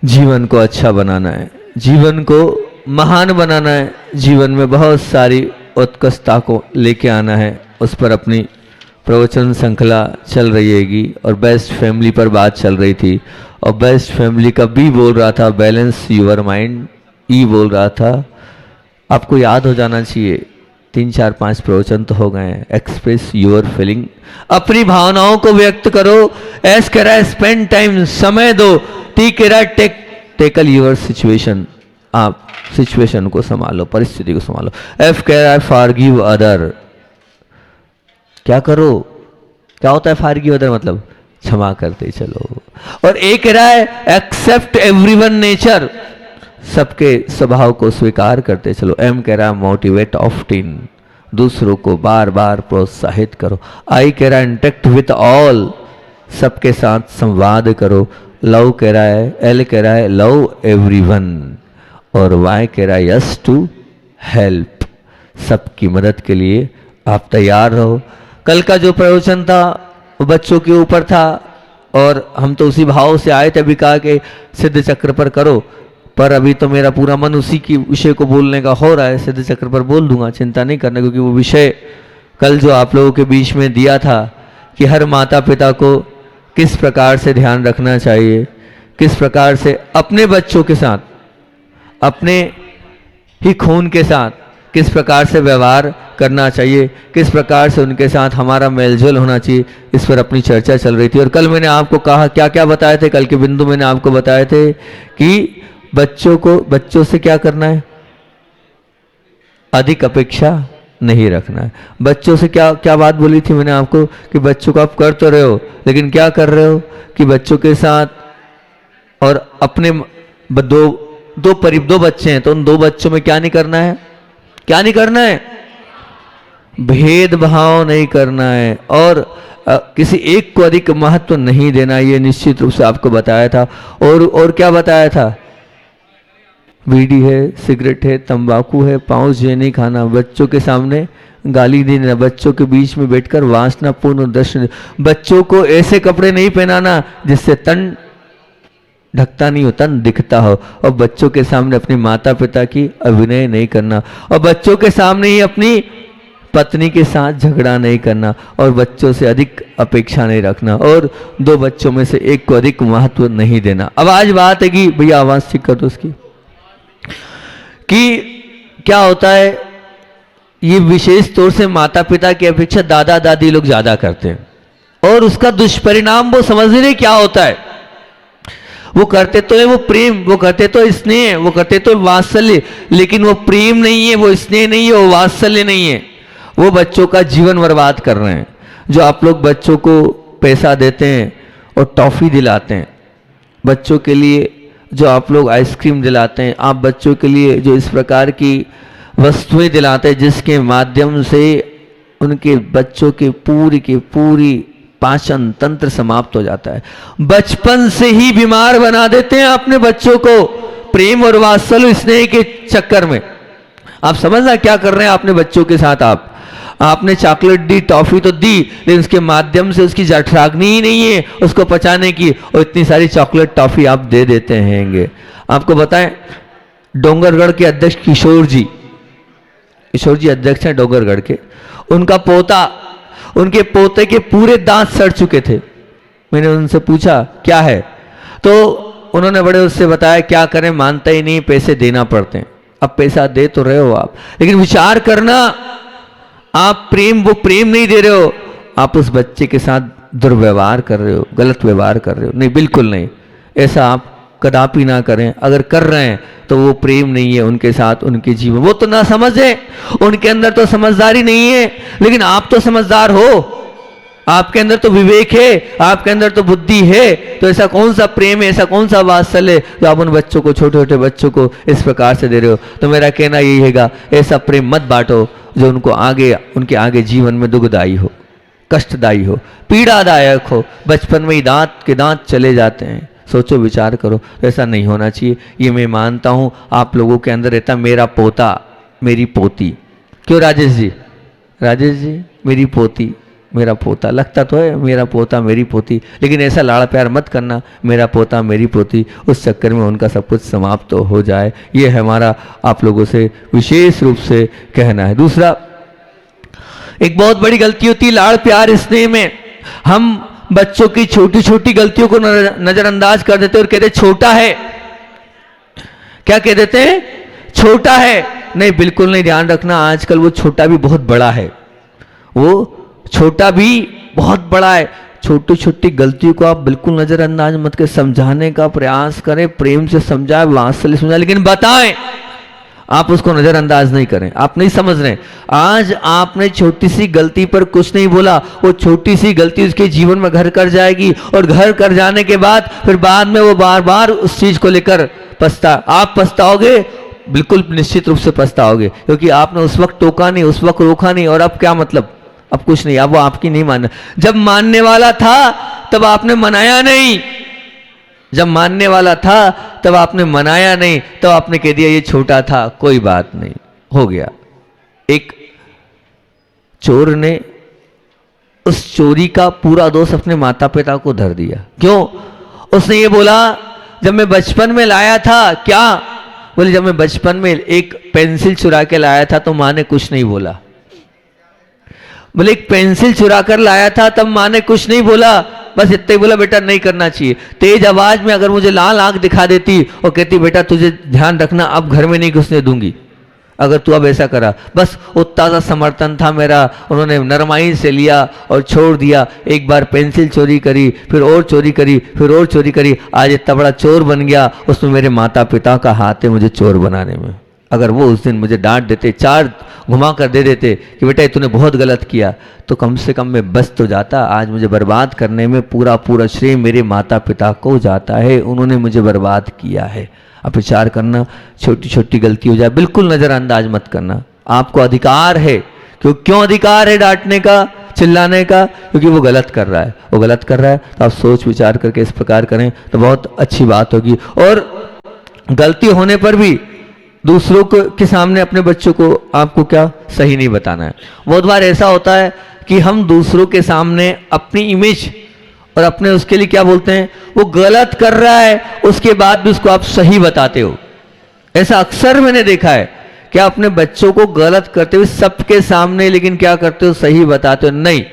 जीवन को अच्छा बनाना है, जीवन को महान बनाना है, जीवन में बहुत सारी उत्कृष्टता को लेके आना है। उस पर अपनी प्रवचन श्रृंखला चल रही हैगी और बेस्ट फैमिली पर बात चल रही थी। और बेस्ट फैमिली का बी बोल रहा था बैलेंस यूर माइंड, ई बोल रहा था आपको याद हो जाना चाहिए। 3 4 5 प्रवचन तो हो गए हैं। एक्सप्रेस यूर फीलिंग, अपनी भावनाओं को व्यक्त करो। एस कह रहा है स्पेंड टाइम, समय दो। टी कह रहा है टेकल यूर सिचुएशन, आप सिचुएशन को संभालो, परिस्थिति को संभालो। एफ कह रहा है फॉरगिव अदर, क्या करो, क्या होता है फॉरगिव अदर मतलब क्षमा करते चलो। और ए कह रहा है एक्सेप्ट एवरीवन नेचर, सबके स्वभाव को स्वीकार करते चलो। एम कह रहा है मोटिवेट ऑफ्टिन, दूसरों को बार बार प्रोत्साहित करो। आई कह रहा है इंटरेक्ट विथ ऑल, सबके साथ संवाद करो। लव कह रहा है, एल कह रहा है लव एवरीवन। और वाई कह रहा है यस टू हेल्प, सबकी मदद के लिए आप तैयार रहो। कल का जो प्रवचन था वो बच्चों के ऊपर था और हम तो उसी भाव से आए थे। अभी कहा कि सिद्ध चक्र पर करो, पर अभी तो मेरा पूरा मन उसी की विषय को बोलने का हो रहा है। सिद्ध चक्र पर बोल दूंगा, चिंता नहीं करना, क्योंकि वो विषय कल जो आप लोगों के बीच में दिया था कि हर माता पिता को किस प्रकार से ध्यान रखना चाहिए, किस प्रकार से अपने बच्चों के साथ, अपने ही खून के साथ किस प्रकार से व्यवहार करना चाहिए, किस प्रकार से उनके साथ हमारा मेलजोल होना चाहिए, इस पर अपनी चर्चा चल रही थी। और कल मैंने आपको कहा क्या क्या बताए थे, कल के बिंदु मैंने आपको बताए थे कि बच्चों से क्या करना है, अधिक अपेक्षा नहीं रखना है। बच्चों से क्या क्या बात बोली थी मैंने आपको कि बच्चों को आप कर तो रहे हो, लेकिन क्या कर रहे हो कि बच्चों के साथ और अपने दो बच्चे हैं तो उन 2 बच्चों में क्या नहीं करना है, क्या नहीं करना है, भेदभाव नहीं करना है और किसी एक को अधिक महत्व नहीं देना। ये निश्चित रूप से आपको बताया था। और क्या बताया था, बीड़ी है, सिगरेट है, तंबाकू है, पाउच ये नहीं खाना, बच्चों के सामने गाली नहीं देना, बच्चों के बीच में बैठकर वासनापूर्ण दर्शन, बच्चों को ऐसे कपड़े नहीं पहनाना जिससे तन ढकता नहीं हो, तन दिखता हो, और बच्चों के सामने अपनी माता पिता की अभिनय नहीं करना, और बच्चों के सामने ही अपनी पत्नी के साथ झगड़ा नहीं करना, और बच्चों से अधिक अपेक्षा नहीं रखना, और 2 बच्चों में से एक को अधिक महत्व नहीं देना। अब आज बात है कि भैया आवाज ठीक कर दो उसकी, कि क्या होता है, ये विशेष तौर से माता पिता की अपेक्षा दादा दादी लोग ज्यादा करते हैं, और उसका दुष्परिणाम वो समझ नहीं रहे क्या होता है। वो करते तो है वो प्रेम, वो करते तो स्नेह, वो करते तो वात्सल्य, लेकिन वो प्रेम नहीं है, वो स्नेह नहीं है, वो वात्सल्य नहीं है, वो बच्चों का जीवन बर्बाद कर रहे हैं। जो आप लोग बच्चों को पैसा देते हैं और टॉफी दिलाते हैं, बच्चों के लिए जो आप लोग आइसक्रीम दिलाते हैं, आप बच्चों के लिए जो इस प्रकार की वस्तुएं दिलाते हैं जिसके माध्यम से उनके बच्चों की पूरी पाचन तंत्र समाप्त हो जाता है। बचपन से ही बीमार बना देते हैं अपने बच्चों को प्रेम और वात्सल्य स्नेह के चक्कर में। आप समझना क्या कर रहे हैं अपने बच्चों के साथ। आपने चॉकलेट दी, टॉफी तो दी, लेकिन उसके माध्यम से उसकी जठराग्नि ही नहीं है उसको पचाने की, और इतनी सारी चॉकलेट टॉफी आप दे देते हैंगे। आपको बताएं, डोंगरगढ़ के अध्यक्ष किशोर जी अध्यक्ष हैं डोंगरगढ़ के, उनका पोता, उनके पोते के पूरे दांत सड़ चुके थे। मैंने उनसे पूछा क्या है, तो उन्होंने बड़े उससे बताया क्या करें, मानता ही नहीं, पैसे देना पड़ते हैं। अब पैसा दे तो रहे हो आप, लेकिन विचार करना, आप वो प्रेम नहीं दे रहे हो, आप उस बच्चे के साथ दुर्व्यवहार कर रहे हो, गलत व्यवहार कर रहे हो। नहीं, बिल्कुल नहीं, ऐसा आप कदापि ना करें। अगर कर रहे हैं तो वो प्रेम नहीं है उनके साथ, उनके जीवन, वो तो ना समझे, उनके अंदर तो समझदारी नहीं है, लेकिन आप तो समझदार हो, आपके अंदर तो विवेक है, आपके अंदर तो बुद्धि है, तो ऐसा कौन सा प्रेम है, ऐसा कौन सा वात्सल्य जो आप उन बच्चों को, छोटे छोटे बच्चों को इस प्रकार से दे रहे हो। तो मेरा कहना यही हैगा, ऐसा प्रेम मत बांटो जो उनके आगे जीवन में दुखदायी हो, कष्टदायी हो, पीड़ादायक हो। बचपन में ही दांत के दांत चले जाते हैं। सोचो, विचार करो, ऐसा नहीं होना चाहिए। ये मैं मानता हूं आप लोगों के अंदर रहता, मेरा पोता, मेरी पोती। क्यों राजेश जी, मेरी पोती, मेरा पोता, लगता तो है मेरा पोता मेरी पोती, लेकिन ऐसा लाड़ प्यार मत करना मेरा पोता मेरी पोती, उस चक्कर में उनका सब कुछ समाप्त तो हो जाए। ये हमारा आप लोगों से विशेष रूप से कहना है। दूसरा, एक बहुत बड़ी गलती होती है लाड़ प्यार स्नेह में, हम बच्चों की छोटी छोटी गलतियों को नजरअंदाज कर देते और कहते छोटा है। क्या कह देते हैं? छोटा है। नहीं, बिल्कुल नहीं। ध्यान रखना, आजकल वो छोटा भी बहुत बड़ा है, वो छोटा भी बहुत बड़ा है। छोटी छोटी गलतियों को आप बिल्कुल नजरअंदाज मत कर, समझाने का प्रयास करें, प्रेम से समझाएं, वात्सल्य समझाएं, लेकिन बताएं, आप उसको नजरअंदाज नहीं करें। आप नहीं समझ रहे, आज आपने छोटी सी गलती पर कुछ नहीं बोला, वो छोटी सी गलती उसके जीवन में घर कर जाएगी, और घर कर जाने के बाद फिर बाद में वो बार बार उस चीज को लेकर आप पछताओगे, बिल्कुल निश्चित रूप से पछताओगे, क्योंकि आपने उस वक्त टोका नहीं, उस वक्त रोका नहीं, और अब क्या मतलब, अब कुछ नहीं, अब वो आपकी नहीं मानना। जब मानने वाला था तब आपने मनाया नहीं, जब मानने वाला था तब आपने मनाया नहीं, तब आपने कह दिया ये छोटा था, कोई बात नहीं, हो गया। एक चोर ने उस चोरी का पूरा दोष अपने माता पिता को धर दिया। क्यों? उसने ये बोला जब मैं बचपन में लाया था, क्या बोले, जब मैं बचपन में एक पेंसिल चुरा के लाया था तो माँ ने कुछ नहीं बोला। बोले एक पेंसिल चुरा कर लाया था तब माँ ने कुछ नहीं बोला, बस इतना ही बोला बेटा नहीं करना चाहिए। तेज आवाज में अगर मुझे लाल आंख दिखा देती और कहती बेटा तुझे ध्यान रखना अब घर में नहीं घुसने दूंगी अगर तू अब ऐसा करा, बस उतना सा समर्थन था मेरा। उन्होंने नरमाई से लिया और छोड़ दिया। एक बार पेंसिल चोरी करी, फिर और चोरी करी, फिर और चोरी करी, आज इतना बड़ा चोर बन गया। उसमें मेरे माता पिता का हाथ है मुझे चोर बनाने में। अगर वो उस दिन मुझे डांट देते, चार घुमा कर दे देते कि बेटा तूने बहुत गलत किया, तो कम से कम मैं बच तो जाता। आज मुझे बर्बाद करने में पूरा पूरा श्रेय मेरे माता पिता को जाता है, उन्होंने मुझे बर्बाद किया है। आप विचार करना, छोटी छोटी गलती हो जाए बिल्कुल नजरअंदाज मत करना। आपको अधिकार है, क्यों अधिकार है डांटने का, चिल्लाने का? क्योंकि वो गलत कर रहा है, वो गलत कर रहा है, तो आप सोच विचार करके इस प्रकार करें तो बहुत अच्छी बात होगी। और गलती होने पर भी दूसरों के सामने अपने बच्चों को आपको क्या सही नहीं बताना है। बहुत बार ऐसा होता है कि हम दूसरों के सामने अपनी इमेज और अपने उसके लिए क्या बोलते हैं, वो गलत कर रहा है उसके बाद भी उसको आप सही बताते हो। ऐसा अक्सर मैंने देखा है कि आप अपने बच्चों को गलत करते हुए सबके सामने, लेकिन क्या करते हो, सही बताते हो। नहीं,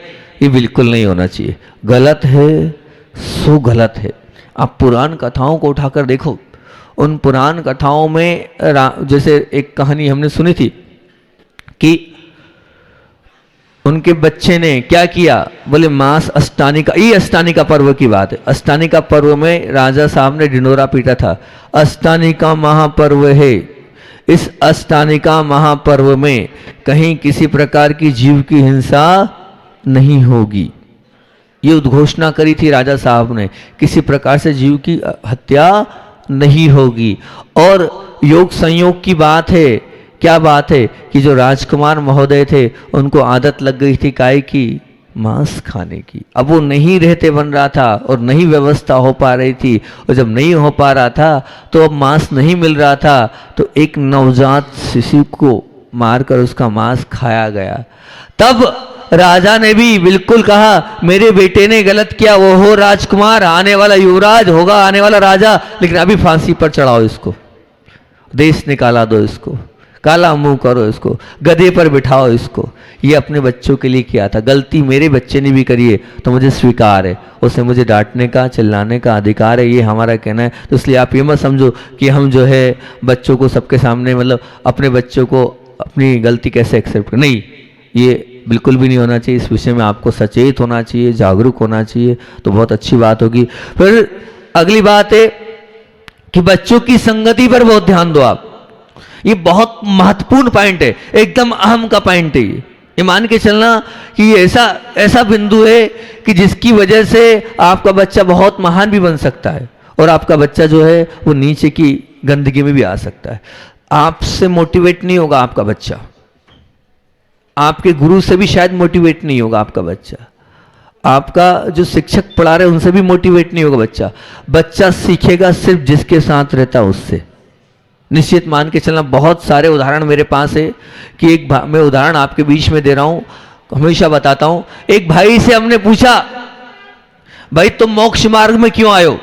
ये बिल्कुल नहीं होना चाहिए। गलत है सो गलत है। आप पुराण कथाओं को उठाकर देखो, उन पुराण कथाओं में जैसे एक कहानी हमने सुनी थी कि उनके बच्चे ने क्या किया, बोले मांस अष्टानी का, ये अष्टानी का पर्व की बात है। अष्टानी का पर्व में राजा साहब ने ढिंडोरा पीटा था। अष्टानी का महापर्व है, इस अष्टानी का महापर्व में कहीं किसी प्रकार की जीव की हिंसा नहीं होगी, ये उद्घोषणा करी थी राजा साहब ने। किसी प्रकार से जीव की हत्या नहीं होगी। और योग संयोग की बात है, क्या बात है कि जो राजकुमार महोदय थे उनको आदत लग गई थी काय की, मांस खाने की। अब वो नहीं रहते बन रहा था और नहीं व्यवस्था हो पा रही थी, और जब नहीं हो पा रहा था तो अब मांस नहीं मिल रहा था, तो एक नवजात शिशु को मारकर उसका मांस खाया गया। तब राजा ने भी बिल्कुल कहा मेरे बेटे ने गलत किया, वो हो राजकुमार, आने वाला युवराज होगा, आने वाला राजा, लेकिन अभी फांसी पर चढ़ाओ इसको, देश निकाला दो इसको, काला मुंह करो इसको, गधे पर बिठाओ इसको। ये अपने बच्चों के लिए किया था। गलती मेरे बच्चे ने भी करी है तो मुझे स्वीकार है, उसे मुझे डांटने का चिल्लाने का अधिकार है, ये हमारा कहना है। तो इसलिए आप ये मत समझो कि हम जो है बच्चों को सबके सामने, मतलब अपने बच्चों को अपनी गलती कैसे एक्सेप्ट करें, नहीं, ये बिल्कुल भी नहीं होना चाहिए। इस विषय में आपको सचेत होना चाहिए, जागरूक होना चाहिए, तो बहुत अच्छी बात होगी। फिर अगली बात है कि बच्चों की संगति पर बहुत ध्यान दो आप। ये बहुत महत्वपूर्ण पॉइंट है, एकदम अहम का पॉइंट है ये मान के चलना कि ये ऐसा बिंदु है कि जिसकी वजह से आपका बच्चा बहुत महान भी बन सकता है, और आपका बच्चा जो है वो नीचे की गंदगी में भी आ सकता है। आपसे मोटिवेट नहीं होगा आपका बच्चा, आपके गुरु से भी शायद मोटिवेट नहीं होगा आपका बच्चा, आपका जो शिक्षक पढ़ा रहे उनसे भी मोटिवेट नहीं होगा बच्चा। बच्चा सीखेगा सिर्फ जिसके साथ रहता है उससे। निश्चित मान के चलना, बहुत सारे उदाहरण मेरे पास है कि मैं उदाहरण आपके बीच में दे रहा हूँ। हमेशा बताता हूं, एक भाई से हमने पूछा, भाई तुम मोक्ष मार्ग में क्यों आए हो?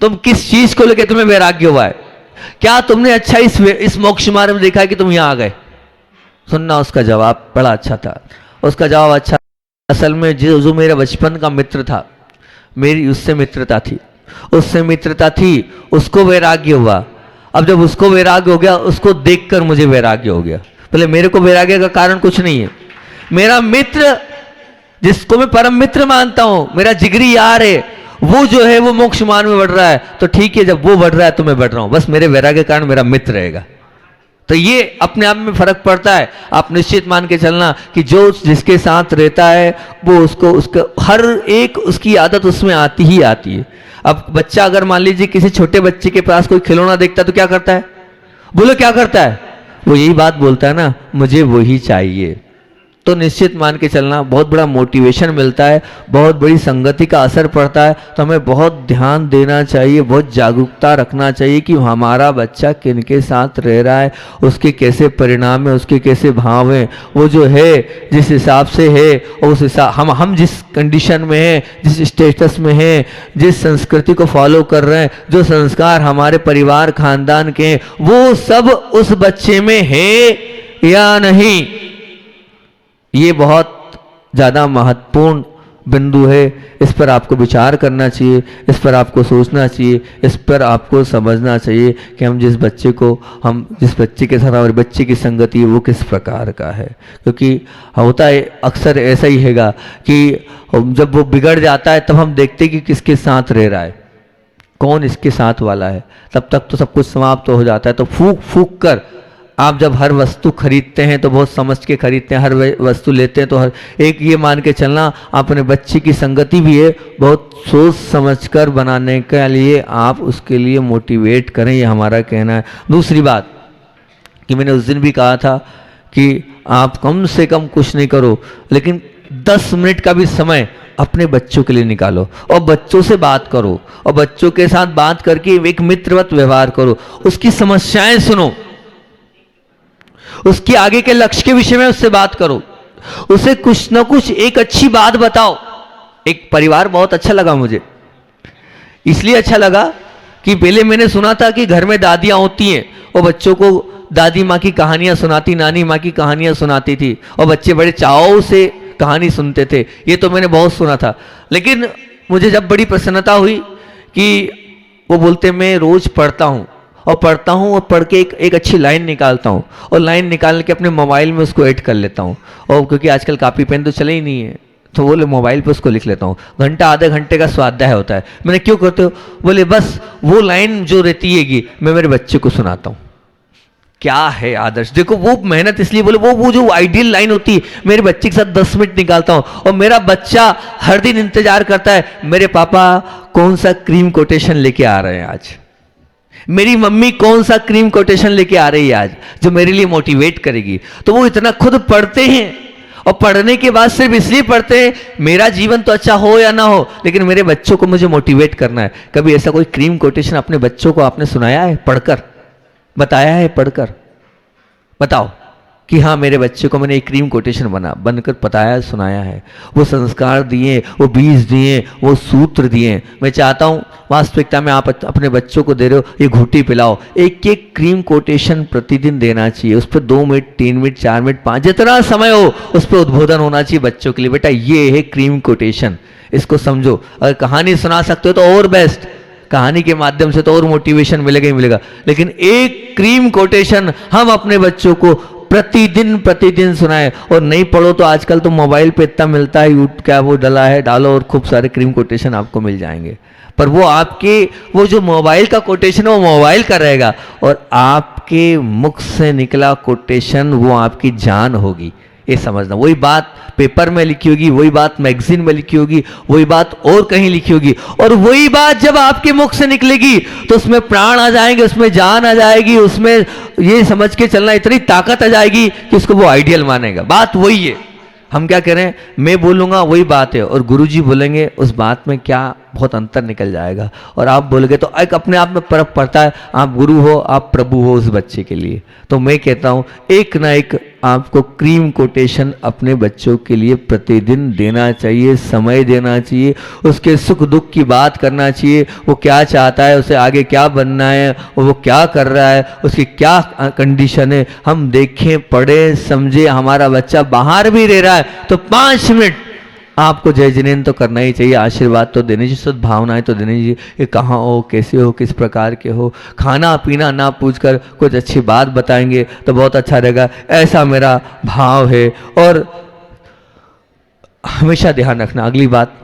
तुम किस चीज को लेकर तुम्हें वैराग्य हुआ है? क्या तुमने अच्छा इस मोक्ष मार्ग में देखा है कि तुम यहां आ गए? सुनना उसका जवाब बड़ा अच्छा था। उसका जवाब अच्छा, असल में जो मेरा बचपन का मित्र था, मेरी उससे मित्रता थी, उसको वैराग्य हुआ। अब जब उसको वैराग्य हो गया, उसको देखकर मुझे वैराग्य हो गया। पहले मेरे को वैराग्य का कारण कुछ नहीं है, मेरा मित्र जिसको मैं परम मित्र मानता हूं, मेरा जिगरी यार है, वो जो है वो मोक्ष मार्ग में बढ़ रहा है, तो ठीक है, जब वो बढ़ रहा है तो मैं बढ़ रहा हूं, बस मेरे वैराग्य के कारण मेरा मित्र रहेगा। तो ये अपने आप में फर्क पड़ता है। आप निश्चित मान के चलना कि जो जिसके साथ रहता है वो उसको हर एक उसकी आदत उसमें आती ही आती है। अब बच्चा अगर मान लीजिए किसी छोटे बच्चे के पास कोई खिलौना देखता है तो क्या करता है? बोलो क्या करता है? वो यही बात बोलता है ना, मुझे वही चाहिए। तो निश्चित मान के चलना, बहुत बड़ा मोटिवेशन मिलता है, बहुत बड़ी संगति का असर पड़ता है। तो हमें बहुत ध्यान देना चाहिए, बहुत जागरूकता रखना चाहिए कि हमारा बच्चा किनके साथ रह रहा है, उसके कैसे परिणाम है, उसके कैसे भाव हैं, वो जो है जिस हिसाब से है, उस हिसाब हम जिस कंडीशन में हैं, जिस स्टेटस में हैं, जिस संस्कृति को फॉलो कर रहे हैं, जो संस्कार हमारे परिवार खानदान के हैं, वो सब उस बच्चे में है या नहीं, ये बहुत ज़्यादा महत्वपूर्ण बिंदु है। इस पर आपको विचार करना चाहिए, इस पर आपको सोचना चाहिए, इस पर आपको समझना चाहिए कि हम जिस बच्चे के साथ हमारे बच्चे की संगति वो किस प्रकार का है। क्योंकि होता है अक्सर ऐसा ही हैगा कि जब वो बिगड़ जाता है तब हम देखते कि किसके साथ रह रहा है, कौन इसके साथ वाला है, तब तक तो सब कुछ समाप्त हो जाता है। तो फूक फूक कर आप जब हर वस्तु खरीदते हैं तो बहुत समझ के खरीदते हैं, हर वस्तु लेते हैं तो हर एक ये मान के चलना, अपने बच्चे की संगति भी है, बहुत सोच समझकर बनाने के लिए आप उसके लिए मोटिवेट करें, ये हमारा कहना है। दूसरी बात कि मैंने उस दिन भी कहा था कि आप कम से कम कुछ नहीं करो, लेकिन 10 मिनट का भी समय अपने बच्चों के लिए निकालो और बच्चों से बात करो, और बच्चों के साथ बात करके एक मित्रवत व्यवहार करो, उसकी समस्याएं सुनो, उसके आगे के लक्ष्य के विषय में उससे बात करो, उसे कुछ ना कुछ एक अच्छी बात बताओ। एक परिवार बहुत अच्छा लगा मुझे, इसलिए अच्छा लगा कि पहले मैंने सुना था कि घर में दादियां होती हैं और बच्चों को दादी माँ की कहानियां सुनाती, नानी माँ की कहानियां सुनाती थी और बच्चे बड़े चाव से कहानी सुनते थे। ये तो मैंने बहुत सुना था, लेकिन मुझे जब बड़ी प्रसन्नता हुई कि वो बोलते मैं रोज पढ़ता हूँ और पढ़ के एक अच्छी लाइन निकालता हूँ, और लाइन निकाल के अपने मोबाइल में उसको ऐड कर लेता हूँ, और क्योंकि आजकल कॉपी पेन तो चले ही नहीं है तो बोले मोबाइल पे उसको लिख लेता हूँ। घंटा आधे घंटे का स्वाध्याय होता है। मैंने क्यों करते हो? बोले बस वो लाइन जो रहती है मैं मेरे बच्चे को सुनाता हूँ। क्या है आदर्श, देखो वो मेहनत इसलिए बोले, वो जो आइडियल लाइन होती है, मेरे बच्चे के साथ 10 मिनट निकालता हूँ और मेरा बच्चा हर दिन इंतजार करता है मेरे पापा कौन सा क्रीम कोटेशन लेके आ रहे हैं आज, मेरी मम्मी कौन सा क्रीम कोटेशन लेके आ रही है आज जो मेरे लिए मोटिवेट करेगी। तो वो इतना खुद पढ़ते हैं, और पढ़ने के बाद सिर्फ इसलिए पढ़ते हैं मेरा जीवन तो अच्छा हो या ना हो, लेकिन मेरे बच्चों को मुझे मोटिवेट करना है। कभी ऐसा कोई क्रीम कोटेशन अपने बच्चों को आपने सुनाया है, पढ़कर बताया है? पढ़कर बताओ कि हाँ मेरे बच्चे को मैंने एक क्रीम कोटेशन बनकर बताया, सुनाया है। वो संस्कार दिए, वो बीज दिए, वो सूत्र दिए। मैं चाहता हूँ वास्तविकता में आप अपने बच्चों को दे रहे हो, ये घूटी पिलाओ, एक एक क्रीम कोटेशन प्रतिदिन देना चाहिए। उस पर 2 मिनट 3 मिनट 4 मिनट 5 जितना समय हो उस पर उद्बोधन होना चाहिए बच्चों के लिए। बेटा ये है क्रीम कोटेशन, इसको समझो। अगर कहानी सुना सकते हो तो और बेस्ट, कहानी के माध्यम से तो और मोटिवेशन मिलेगा ही मिलेगा। लेकिन एक क्रीम कोटेशन हम अपने बच्चों को प्रतिदिन सुनाए। और नहीं पढ़ो तो आजकल तो मोबाइल पे इतना मिलता है, क्या वो डला है, डालो और खूब सारे क्रीम कोटेशन आपको मिल जाएंगे। पर वो आपके वो जो मोबाइल का कोटेशन है वो मोबाइल का रहेगा, और आपके मुख से निकला कोटेशन वो आपकी जान होगी। ये समझना, वही बात पेपर में लिखी होगी, वही बात मैगजीन में लिखी होगी, वही बात और कहीं लिखी होगी, और वही बात जब आपके मुख से निकलेगी तो उसमें प्राण आ जाएंगे, उसमें जान आ जाएगी, उसमें ये समझ के चलना इतनी ताकत आ जाएगी कि उसको वो आइडियल मानेगा। बात वही है। हम क्या करें, मैं बोलूंगा वही बात है और गुरुजी बोलेंगे उस बात में क्या बहुत अंतर निकल जाएगा। और आप बोलोगे तो एक अपने आप में फर्क पड़ता है, आप गुरु हो, आप प्रभु हो उस बच्चे के लिए। तो मैं कहता हूँ एक ना एक आपको क्रीम कोटेशन अपने बच्चों के लिए प्रतिदिन देना चाहिए, समय देना चाहिए, उसके सुख दुख की बात करना चाहिए, वो क्या चाहता है, उसे आगे क्या बनना है, वो क्या कर रहा है, उसकी क्या कंडीशन है, हम देखें, पढ़ें, समझे। हमारा बच्चा बाहर भी रह रहा है तो 5 मिनट आपको जय जिनेन्द्र तो करना ही चाहिए, आशीर्वाद तो देने चाहिए, शुद्ध भावनाएं तो देनी चाहिए कि कहाँ हो, कैसे हो, किस प्रकार के हो। खाना पीना ना पूछकर कुछ अच्छी बात बताएंगे तो बहुत अच्छा रहेगा, ऐसा मेरा भाव है। और हमेशा ध्यान रखना, अगली बात,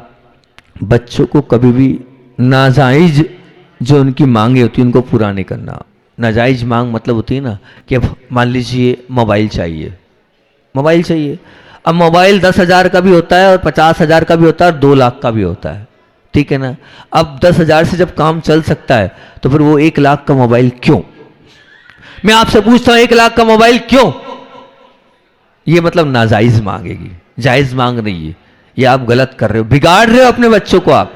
बच्चों को कभी भी नाजायज जो उनकी मांगे होती है उनको पूरा नहीं करना। नाजायज मांग मतलब होती है ना कि अब मान लीजिए मोबाइल चाहिए, मोबाइल चाहिए, अब मोबाइल 10,000 का भी होता है और 50,000 का भी होता है और 2 लाख का भी होता है, ठीक है ना। अब 10,000 से जब काम चल सकता है तो फिर वो 1 लाख का मोबाइल क्यों? मैं आपसे पूछता हूं 1 लाख का मोबाइल क्यों? ये मतलब नाजायज मांगेगी, जायज मांग नहीं है, ये आप गलत कर रहे हो, बिगाड़ रहे हो अपने बच्चों को आप।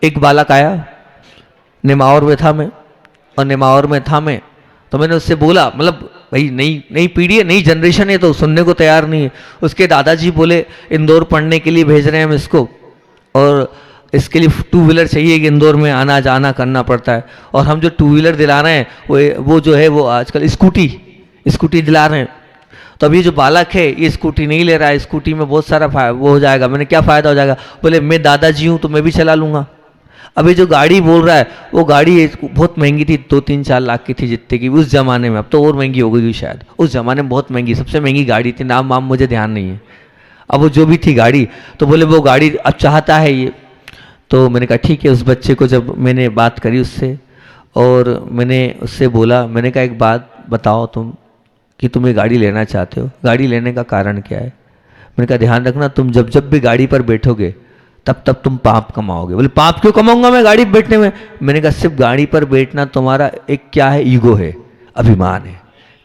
एक बालक आया, निमावर में था मैं, और निमावर में था मैं, तो मैंने उससे बोला, मतलब भाई नई पीढ़ी है, नई जनरेशन है तो सुनने को तैयार नहीं है। उसके दादाजी बोले इंदौर पढ़ने के लिए भेज रहे हैं हम इसको, और इसके लिए 2 व्हीलर चाहिए कि इंदौर में आना जाना करना पड़ता है, और हम जो 2 व्हीलर दिला रहे हैं वो जो है वो आजकल स्कूटी दिला रहे हैं। तो अब ये जो बालक है ये स्कूटी नहीं ले रहा है, स्कूटी में बहुत सारा वो हो जाएगा। मैंने क्या फ़ायदा हो जाएगा? बोले मैं दादाजी हूँ तो मैं भी चला लूँगा। अभी जो गाड़ी बोल रहा है वो गाड़ी बहुत महंगी थी, 2-3-4 लाख की थी जितने की उस ज़माने में, अब तो और महंगी हो गई शायद। उस ज़माने में बहुत महंगी, सबसे महंगी गाड़ी थी, नाम वाम मुझे ध्यान नहीं है। अब वो जो भी थी गाड़ी, तो बोले वो गाड़ी अब चाहता है ये। तो मैंने कहा ठीक है। उस बच्चे को जब मैंने बात करी उससे, और मैंने उससे बोला, मैंने कहा एक बात बताओ तुम कि तुम ये गाड़ी लेना चाहते हो, गाड़ी लेने का कारण क्या है? मैंने कहा ध्यान रखना, तुम जब जब भी गाड़ी पर बैठोगे तब तब तुम पाप कमाओगे। बोले पाप क्यों कमाऊंगा मैं गाड़ी बैठने में? मैंने कहा सिर्फ गाड़ी पर बैठना तुम्हारा एक क्या है, ईगो है, अभिमान है।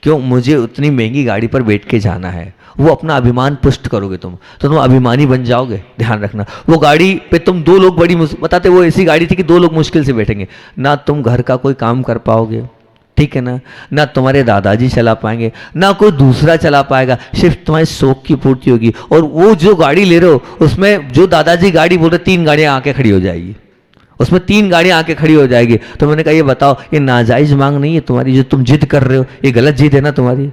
क्यों मुझे उतनी महंगी गाड़ी पर बैठ के जाना है, वो अपना अभिमान पुष्ट करोगे तुम, तो तुम अभिमानी बन जाओगे। ध्यान रखना, वो गाड़ी पे तुम 2 लोग बड़ी बताते, वो ऐसी गाड़ी थी कि 2 लोग मुश्किल से बैठेंगे, ना तुम घर का कोई काम कर पाओगे, ठीक है ना तुम्हारे दादाजी चला पाएंगे, ना कोई दूसरा चला पाएगा, सिर्फ तुम्हारे शौक की पूर्ति होगी। और वो जो गाड़ी ले रहे हो उसमें जो दादाजी गाड़ी बोल रहे 3 गाड़ियां आके खड़ी हो जाएगी, उसमें 3 गाड़ियां आके खड़ी हो जाएगी। तो मैंने कहा ये बताओ, ये नाजायज मांग नहीं है तुम्हारी, जो तुम जिद कर रहे हो ये गलत जिद है ना तुम्हारी।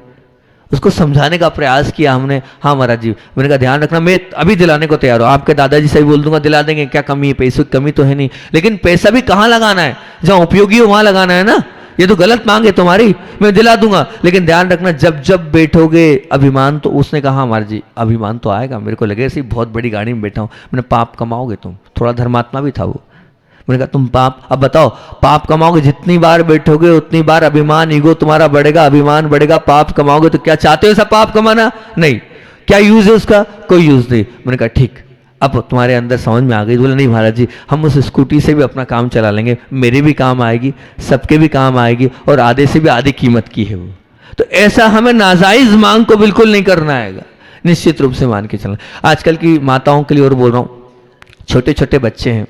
उसको समझाने का प्रयास किया हमने। हाँ महाराज जी, मैंने कहा ध्यान रखना, मैं अभी दिलाने को तैयार हूँ, आपके दादाजी से भी बोल दूंगा दिला देंगे, क्या कमी है, पैसों की कमी तो है नहीं, लेकिन पैसा भी कहाँ लगाना है, जहाँ उपयोगी हो वहां लगाना है ना। ये तो गलत मांग है तुम्हारी, मैं दिला दूंगा, लेकिन ध्यान रखना जब जब बैठोगे अभिमान तो। उसने कहा महाराज जी अभिमान तो आएगा, मेरे को लगे ऐसी बहुत बड़ी गाड़ी में बैठा हूँ। मैंने पाप कमाओगे तुम, थोड़ा धर्मात्मा भी था वो। मैंने कहा तुम पाप, अब बताओ पाप कमाओगे, जितनी बार बैठोगे उतनी बार अभिमान ईगो तुम्हारा बढ़ेगा, अभिमान बढ़ेगा। पाप कमाओगे तो क्या चाहते हो सब पाप कमाना? नहीं। क्या यूज है उसका? कोई यूज नहीं। मैंने कहा ठीक, अब तुम्हारे अंदर समझ में आ गई। बोले नहीं महाराज जी, हम उस स्कूटी से भी अपना काम चला लेंगे, मेरे भी काम आएगी, सबके भी काम आएगी, और आधे से भी आधी कीमत की है वो। तो ऐसा हमें नाजायज मांग को बिल्कुल नहीं करना है, निश्चित रूप से मान के चलना। आजकल की माताओं के लिए और बोल रहा हूँ, छोटे छोटे बच्चे हैं,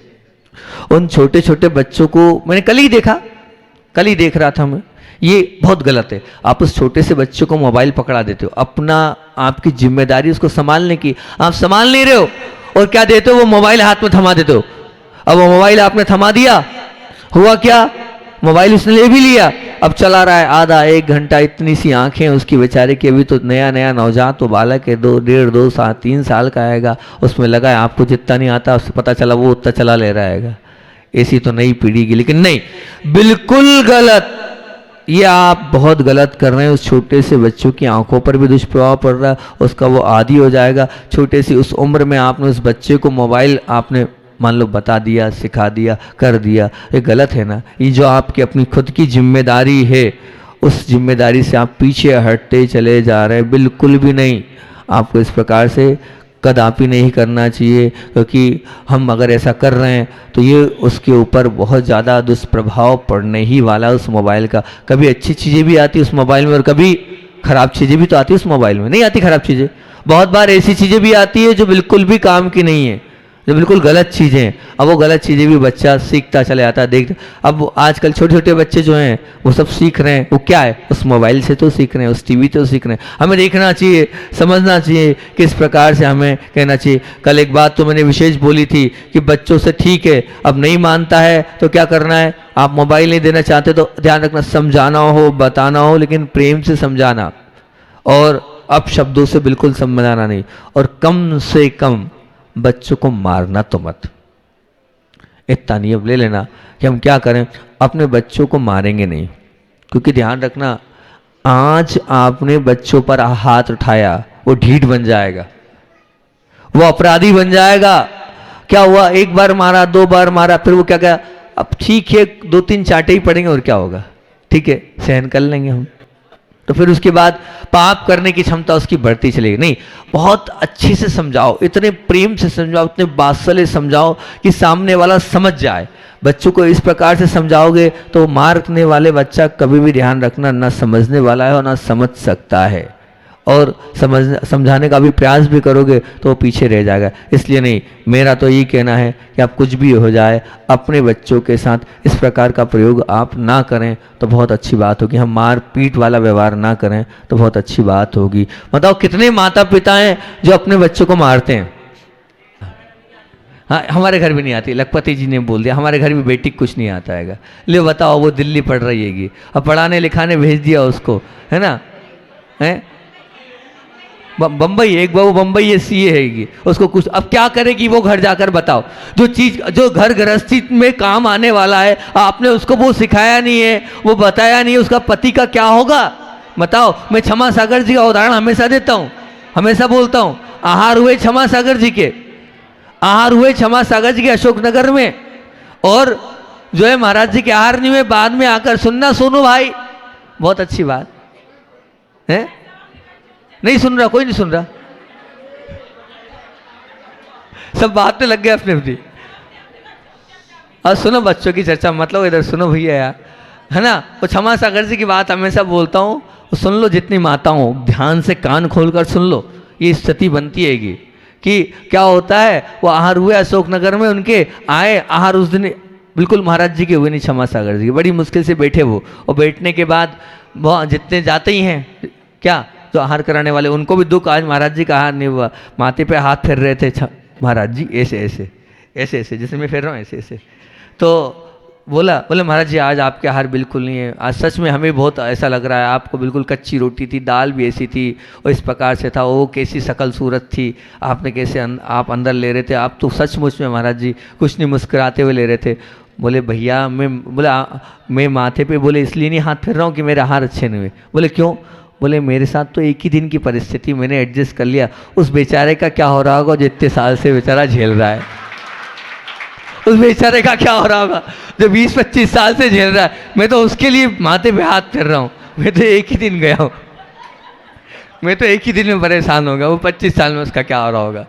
उन छोटे छोटे बच्चों को मैंने कल ही देख रहा था मैं, ये बहुत गलत है। आप उस छोटे से बच्चे को मोबाइल पकड़ा देते हो, अपना आपकी जिम्मेदारी उसको संभालने की, आप संभाल नहीं रहे हो, और क्या देते हो, वो मोबाइल हाथ में थमा देते हो। अब वो मोबाइल आपने थमा दिया, हुआ क्या, मोबाइल उसने ले भी लिया, अब चला रहा है आधा 1 घंटा, इतनी सी आंखें उसकी बेचारे की, अभी तो नया नया नवजात तो बालक है, 2 साल 3 साल का आएगा, उसमें लगा है आपको जितना नहीं आता उससे पता चला वो उतना चला ले रहा है। ऐसी तो नई पीढ़ी की, लेकिन नहीं, बिल्कुल गलत, ये आप बहुत गलत कर रहे हैं। उस छोटे से बच्चों की आंखों पर भी दुष्प्रभाव पड़ रहा है, उसका वो आदी हो जाएगा। छोटे सी उस उम्र में आपने उस बच्चे को मोबाइल आपने मान लो बता दिया, सिखा दिया, कर दिया, ये गलत है ना। ये जो आपकी अपनी खुद की जिम्मेदारी है, उस जिम्मेदारी से आप पीछे हटते चले जा रहे हैं, बिल्कुल भी नहीं। आपको इस प्रकार से कदापि नहीं करना चाहिए, क्योंकि हम अगर ऐसा कर रहे हैं तो ये उसके ऊपर बहुत ज़्यादा दुष्प्रभाव पड़ने ही वाला उस मोबाइल का। कभी अच्छी चीज़ें भी आती उस मोबाइल में और कभी खराब चीज़ें भी तो आती उस मोबाइल में, नहीं आती खराब चीज़ें, बहुत बार ऐसी चीज़ें भी आती है जो बिल्कुल भी काम की नहीं है, जो बिल्कुल गलत चीज़ें हैं। अब वो गलत चीज़ें भी बच्चा सीखता चला जाता है, देख। अब आजकल छोटे छोटे बच्चे जो हैं वो सब सीख रहे हैं, वो क्या है, उस मोबाइल से तो सीख रहे हैं, उस टीवी तो सीख रहे हैं। हमें देखना चाहिए, समझना चाहिए किस प्रकार से हमें कहना चाहिए। कल एक बात तो मैंने विशेष बोली थी कि बच्चों से ठीक है, अब नहीं मानता है तो क्या करना है, आप मोबाइल नहीं देना चाहते तो ध्यान रखना, समझाना हो, बताना हो, लेकिन प्रेम से समझाना, और अब शब्दों से बिल्कुल समझाना नहीं, और कम से कम बच्चों को मारना तो मत। इतना नियम ले लेना कि हम क्या करें, अपने बच्चों को मारेंगे नहीं। क्योंकि ध्यान रखना, आज आपने बच्चों पर हाथ उठाया, वो ढीठ बन जाएगा, वो अपराधी बन जाएगा। क्या हुआ, एक बार मारा, दो बार मारा, फिर वो क्या कहा, अब ठीक है 2-3 चांटे ही पड़ेंगे और क्या होगा, ठीक है सहन कर लेंगे हम। तो फिर उसके बाद पाप करने की क्षमता उसकी बढ़ती चलेगी। नहीं, बहुत अच्छे से समझाओ, इतने प्रेम से समझाओ, इतने बात्सल्य समझाओ कि सामने वाला समझ जाए। बच्चों को इस प्रकार से समझाओगे तो मारने वाले बच्चा कभी भी ध्यान रखना ना समझने वाला है और ना समझ सकता है, और समझाने का भी प्रयास भी करोगे तो वो पीछे रह जाएगा। इसलिए नहीं, मेरा तो यही कहना है कि आप कुछ भी हो जाए अपने बच्चों के साथ इस प्रकार का प्रयोग आप ना करें तो बहुत अच्छी बात होगी। हम मार पीट वाला व्यवहार ना करें तो बहुत अच्छी बात होगी। बताओ कितने माता पिता हैं जो अपने बच्चों को मारते हैं। हाँ, हमारे घर भी नहीं आती, लखपति जी ने बोल दिया हमारे घर भी बेटी कुछ नहीं आता हैगा। ले बताओ, वो दिल्ली पढ़ रही हैगी, अब पढ़ाने लिखाने भेज दिया उसको, है ना, है बम्बई, एक बाबू बम्बई है, सीए हैगी, उसको कुछ, अब क्या करेगी वो घर जाकर। बताओ, जो चीज जो घर गृहस्थी में काम आने वाला है आपने उसको वो सिखाया नहीं है, वो बताया नहीं है, उसका पति का क्या होगा। बताओ, मैं क्षमा सागर जी का उदाहरण हमेशा देता हूँ, हमेशा बोलता हूँ। आहार हुए क्षमा सागर जी के, आहार हुए क्षमा सागर जी के अशोकनगर में, और जो है महाराज जी के आहार नहीं हुए, बाद में आकर सुनना सोनू भाई, बहुत अच्छी बात है। नहीं सुन रहा, कोई नहीं सुन रहा, सब बात में लग गए अपने अपनी। और सुनो बच्चों की चर्चा, मतलब इधर सुनो भैया यार, है ना। वो क्षमा सागर जी की बात हमेशा बोलता हूँ, सुन लो जितनी माताओं, ध्यान से कान खोलकर सुन लो। ये स्थिति बनती हैगी कि क्या होता है, वो आहार हुए अशोकनगर में, उनके आए आहार उस दिन बिल्कुल महाराज जी के हुए नहीं, क्षमा सागर जी के, बड़ी मुश्किल से बैठे वो, और बैठने के बाद वो जितने जाते ही हैं क्या, जो आहार कराने वाले, उनको भी दुख, आज महाराज जी का आहार नहीं हुआ, माथे पे हाथ फेर रहे थे महाराज जी, ऐसे ऐसे ऐसे ऐसे जैसे मैं फेर रहा हूँ ऐसे ऐसे। तो बोले महाराज जी आज आपके आहार बिल्कुल नहीं है, आज सच में हमें बहुत ऐसा लग रहा है, आपको बिल्कुल कच्ची रोटी थी, दाल भी ऐसी थी, और इस प्रकार से था, वो कैसी शकल सूरत थी, आपने कैसे आप अंदर ले रहे थे, आप तो सचमुच में महाराज जी कुछ नहीं, मुस्कुराते हुए ले रहे थे। बोले भैया मैं माथे पे बोले इसलिए नहीं हाथ फेर रहा हूँ कि मेरे आहार अच्छे नहीं हुए। बोले क्यों। बोले मेरे साथ तो एक ही दिन की परिस्थिति, मैंने एडजस्ट कर लिया, उस बेचारे का क्या हो रहा होगा जो इतने साल से बेचारा झेल रहा है, उस बेचारे का क्या हो रहा होगा जो 20-25 साल से झेल रहा है, मैं तो उसके लिए माथे पे हाथ फेर रहा हूँ, मैं तो एक ही दिन गया हूँ, मैं तो एक ही दिन में परेशान हो गया, वो 25 साल में उसका क्या हो रहा होगा।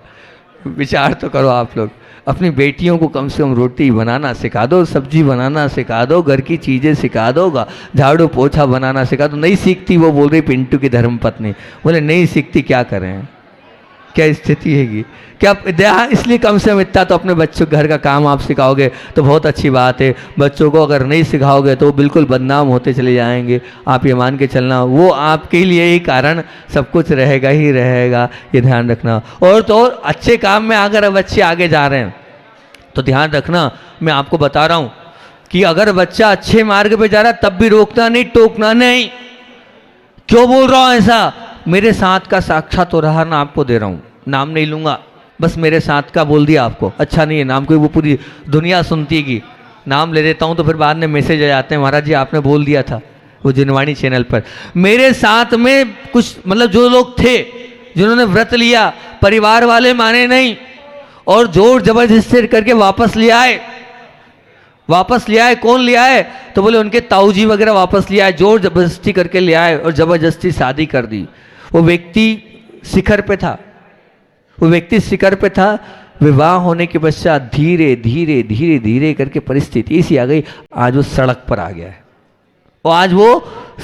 विचार तो करो आप लोग, अपनी बेटियों को कम से कम रोटी बनाना सिखा दो, सब्जी बनाना सिखा दो, घर की चीज़ें सिखा दो, झाड़ू पोछा बनाना सिखा दो। नहीं सीखती, वो बोल रही पिंटू की धर्मपत्नी, बोले नहीं सीखती, क्या करें, क्या स्थिति हैगी, क्या इसलिए कम से कम इतना तो अपने बच्चों घर का काम आप सिखाओगे तो बहुत अच्छी बात है। बच्चों को अगर नहीं सिखाओगे तो बिल्कुल बदनाम होते चले जाएंगे। आप ये मान के चलना, वो आपके लिए ही कारण सब कुछ रहेगा ही रहेगा, ये ध्यान रखना। और तो और अच्छे काम में अगर बच्चे आगे जा रहे हैं तो ध्यान रखना, मैं आपको बता रहा हूँ कि अगर बच्चा अच्छे मार्ग पे जा रहा है तब भी रोकना नहीं, टोकना नहीं। क्यों बोल रहा हूँ ऐसा, मेरे साथ का साक्षात उदाहरण आपको दे रहा हूँ, नाम नहीं लूँगा, बस मेरे साथ का बोल दिया आपको, अच्छा नहीं है नाम कोई, वो पूरी दुनिया सुनती है कि नाम ले देता हूँ तो फिर बाद में मैसेज आ जाते हैं, महाराज जी आपने बोल दिया था वो जिनवाणी चैनल पर। मेरे साथ में कुछ मतलब जो लोग थे जिन्होंने व्रत लिया, परिवार वाले माने नहीं और जोर जबरदस्ती करके वापस ले आए। वापस ले आए, कौन ले आए, तो बोले उनके ताऊ जी वगैरह वापस ले आए, जोर जबरदस्ती करके ले आए और जबरदस्ती शादी कर दी। वो व्यक्ति शिखर पे था, वो व्यक्ति शिखर पे था, विवाह होने के पश्चात धीरे धीरे धीरे धीरे करके परिस्थिति ऐसी आ गई, आज वो सड़क पर आ गया है। और आज वो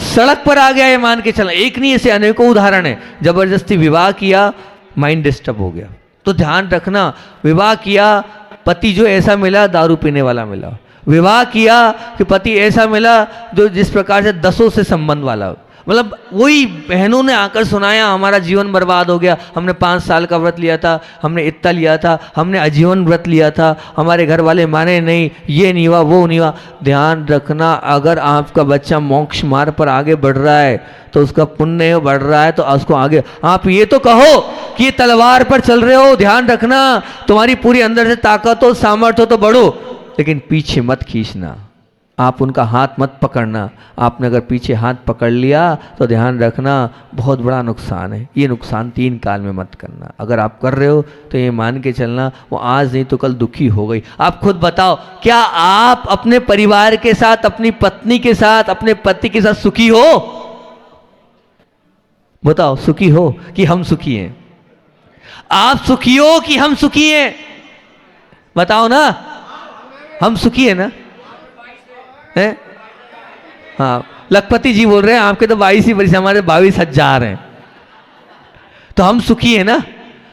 सड़क पर आ गया है, मान के चलना। एक नहीं, ऐसे अनेकों उदाहरण है। जबरदस्ती विवाह किया, माइंड डिस्टर्ब हो गया, तो ध्यान रखना, विवाह किया, पति जो ऐसा मिला दारू पीने वाला मिला। विवाह किया कि पति ऐसा मिला जो जिस प्रकार से दसों से संबंध वाला, मतलब वही बहनों ने आकर सुनाया हमारा जीवन बर्बाद हो गया, हमने 5 साल का व्रत लिया था, हमने इतना लिया था, हमने आजीवन व्रत लिया था, हमारे घर वाले माने नहीं, ये नहीं हुआ वो नहीं हुआ। ध्यान रखना, अगर आपका बच्चा मोक्ष मार्ग पर आगे बढ़ रहा है तो उसका पुण्य बढ़ रहा है, तो उसको आगे आप ये तो कहो कि तलवार पर चल रहे हो, ध्यान रखना तुम्हारी पूरी अंदर से ताकत हो, सामर्थ्य हो तो बढ़ो, लेकिन पीछे मत खींचना, आप उनका हाथ मत पकड़ना। आपने अगर पीछे हाथ पकड़ लिया तो ध्यान रखना बहुत बड़ा नुकसान है। ये नुकसान 3 काल में मत करना। अगर आप कर रहे हो तो ये मान के चलना वो आज नहीं तो कल दुखी हो गई। आप खुद बताओ, क्या आप अपने परिवार के साथ, अपनी पत्नी के साथ, अपने पति के साथ सुखी हो? बताओ, सुखी हो कि हम सुखी हैं? आप सुखी हो कि हम सुखी हैं? बताओ ना, हम सुखी है ना? है? हाँ, लखपति जी बोल रहे हैं आपके तो 22 ही वर्ष, हमारे 22,000 हैं, तो हम सुखी है ना?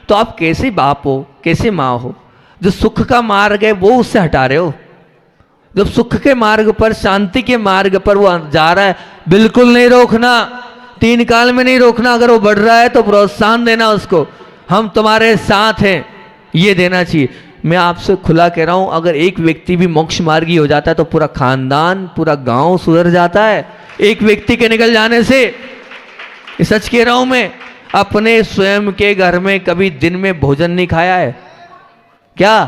तो आप कैसे बाप हो, कैसे माँ हो? जो सुख का मार्ग है वो उससे हटा रहे हो। जब सुख के मार्ग पर, शांति के मार्ग पर वो जा रहा है, बिल्कुल नहीं रोकना, 3 काल में नहीं रोकना। अगर वो बढ़ रहा है तो प्रोत्साहन देना उसको, हम तुम्हारे साथ हैं, ये देना चाहिए। मैं आपसे खुला कह रहा हूं, अगर एक व्यक्ति भी मोक्ष मार्गी हो जाता है तो पूरा खानदान, पूरा गांव सुधर जाता है एक व्यक्ति के निकल जाने से। ये सच कह रहा हूं मैं। अपने स्वयं के घर में कभी दिन में भोजन नहीं खाया है क्या?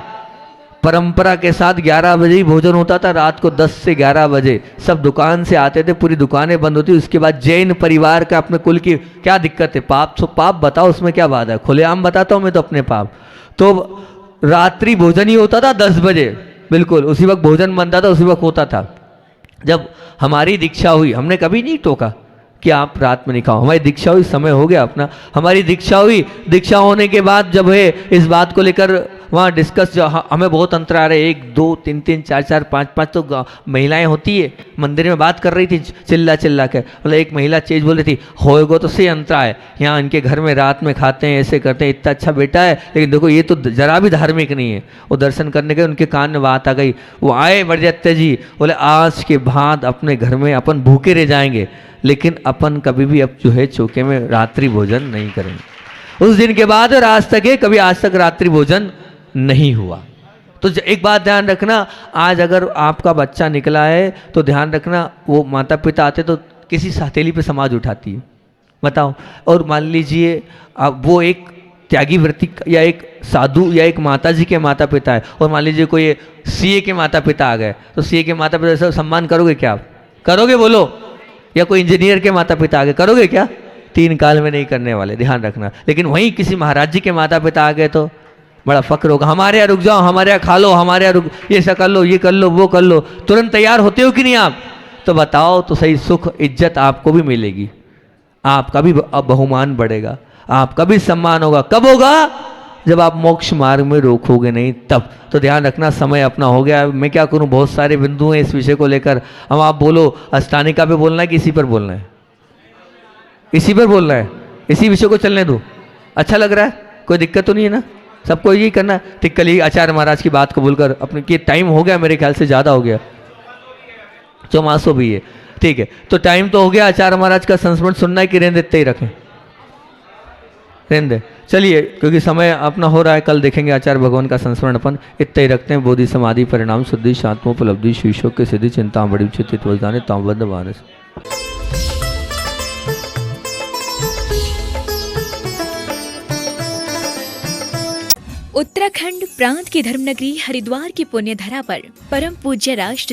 परंपरा के साथ 11 बजे ही भोजन होता था, रात को 10 से 11 बजे सब दुकान से आते थे, पूरी दुकानें बंद होती। उसके बाद जैन परिवार का, अपने कुल की क्या दिक्कत है? पाप तो पाप बताओ, उसमें क्या बात है? खुलेआम बताता हूं मैं तो अपने पाप। तो रात्रि भोजन ही होता था 10 बजे, बिल्कुल उसी वक्त भोजन बनता था, उसी वक्त होता था। जब हमारी दीक्षा हुई, हमने कभी नहीं टोका कि आप रात में नहीं खाओ। हमारी दीक्षा हुई, समय हो गया अपना, हमारी दीक्षा हुई। दीक्षा होने के बाद जब है इस बात को लेकर वहाँ डिस्कस, हमें बहुत अंतर आ रहे, 1 2 3 3 4 4 5 5 तो महिलाएं होती है। मंदिर में बात कर रही थी चिल्ला चिल्ला के, मतलब एक महिला चीज बोल रही थी, होएगो तो सही अंतर है, यहाँ इनके घर में रात में खाते हैं, ऐसे करते हैं, इतना अच्छा बेटा है, लेकिन देखो ये तो जरा भी धार्मिक नहीं है। वो दर्शन करने गए, उनके कान में बात आ गई, वो आए बड़जत्ते जी, बोले आज के बाद अपने घर में अपन भूखे रह जाएंगे, लेकिन अपन कभी भी अब जो है चौके में रात्रि भोजन नहीं करेंगे। उस दिन के बाद और आज तक है, कभी आज तक रात्रि भोजन नहीं हुआ। तो एक बात ध्यान रखना, आज अगर आपका बच्चा निकला है तो ध्यान रखना, वो माता पिता आते तो किसी हथेली पे समाज उठाती है, बताओ। और मान लीजिए अब वो एक त्यागी वृत्ति या एक साधु या एक माता जी के माता पिता है, और मान लीजिए कोई सीए के माता पिता आ गए, तो सीए के माता पिता से सम्मान करोगे क्या? आप करोगे बोलो? या कोई इंजीनियर के माता पिता आ गए, करोगे क्या? 3 काल में नहीं करने वाले, ध्यान रखना। लेकिन वहीं किसी महाराज जी के माता पिता आ गए तो बड़ा फक्र होगा, हमारे यहाँ रुक जाओ, हमारे यहाँ खा लो, हमारे यहाँ रुक, ये ऐसा कर लो, ये कर लो, वो कर लो। तुरंत तैयार होते हो कि नहीं आप? तो बताओ तो सही, सुख इज्जत आपको भी मिलेगी, आपका भी बहुमान बढ़ेगा, आपका भी सम्मान होगा। कब होगा? जब आप मोक्ष मार्ग में रोकोगे नहीं तब। तो ध्यान रखना, समय अपना हो गया। मैं क्या करूं, बहुत सारे बिंदु हैं इस विषय को लेकर। अब आप बोलो, अष्टानिका पे बोलना है कि इसी पर बोलना है? इसी पर बोलना है, इसी विषय को चलने दो। अच्छा लग रहा है? कोई दिक्कत तो नहीं है ना? सबको यही करना? ठीक, कल ही आचार्य महाराज की बात को बोलकर अपने कि टाइम हो गया, मेरे ख्याल से ज़्यादा हो गया, 4 भी है, ठीक है। तो टाइम तो हो गया, आचार्य महाराज का संस्मरण सुनना है कि रहने देते ही रखें? रहने दे, चलिए, क्योंकि समय अपना हो रहा है। कल देखेंगे आचार्य भगवान का संस्मरण अपन इतना ही रखते हैं। बोधि समाधि परिणाम शुद्धि शांतमोपलब्धि शीर्षों के सिद्धि चिंता बड़ी उचित वजदाने तामबद्ध वानस। उत्तराखंड प्रांत की धर्मनगरी हरिद्वार की पुण्य धरा पर परम पूज्य राष्ट्र